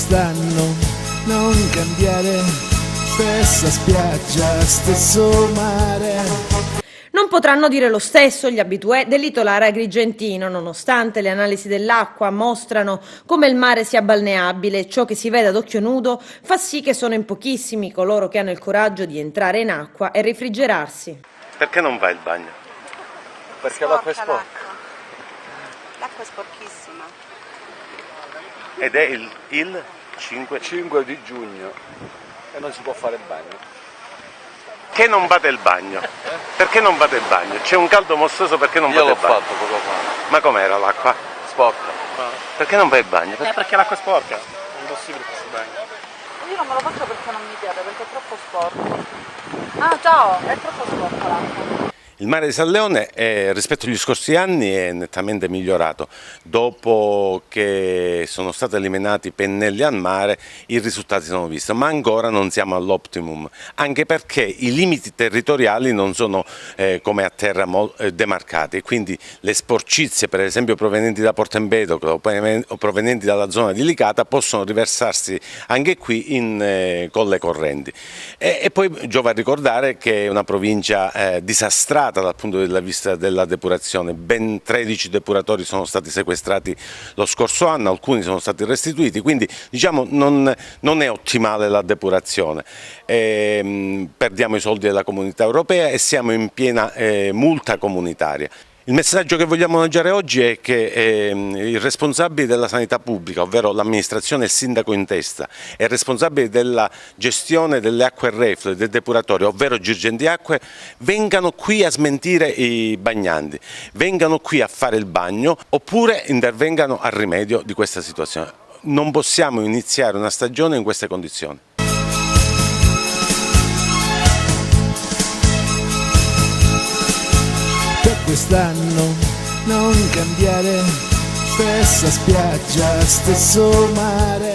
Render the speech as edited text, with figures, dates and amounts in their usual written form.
quest'anno non cambiare, stessa spiaggia, stesso mare. Non potranno dire lo stesso gli abitué del litorale agrigentino, nonostante le analisi dell'acqua mostrano come il mare sia balneabile. Ciò che si vede ad occhio nudo fa sì che sono in pochissimi coloro che hanno il coraggio di entrare in acqua e refrigerarsi. Perché non vai al bagno? Perché l'acqua è sporca. L'acqua è sporchissima. Ed è il 5 di giugno e non si può fare il bagno. Che non fate il bagno? Perché non fate il bagno? C'è un caldo mostruoso, perché non fate il bagno? Io l'ho fatto poco fa. Ma com'era l'acqua? Sporca. Perché non fai il bagno? Perché l'acqua è sporca, è impossibile che si bagni. Io non me lo faccio perché non mi piace, perché è troppo sporco. Ah ciao, è troppo sporca l'acqua. Il mare di San Leone rispetto agli scorsi anni è nettamente migliorato. Dopo che sono stati eliminati i pennelli al mare i risultati sono visti, ma ancora non siamo all'optimum, anche perché i limiti territoriali non sono come a terra demarcati, quindi le sporcizie per esempio provenienti da Porto Empedocle o provenienti dalla zona di Licata possono riversarsi anche qui in Colle Correnti. E poi giova ricordare che è una provincia disastrata dal punto di vista della depurazione. Ben 13 depuratori sono stati sequestrati lo scorso anno, alcuni sono stati restituiti, quindi diciamo non è ottimale la depurazione. Perdiamo i soldi della comunità europea e siamo in piena multa comunitaria. Il messaggio che vogliamo lanciare oggi è che i responsabili della sanità pubblica, ovvero l'amministrazione e il sindaco in testa, e i responsabili della gestione delle acque reflue, del depuratore, ovvero Girgenti Acque, vengano qui a smentire i bagnanti, vengano qui a fare il bagno oppure intervengano al rimedio di questa situazione. Non possiamo iniziare una stagione in queste condizioni. Quest'anno non cambiare, stessa spiaggia, stesso mare.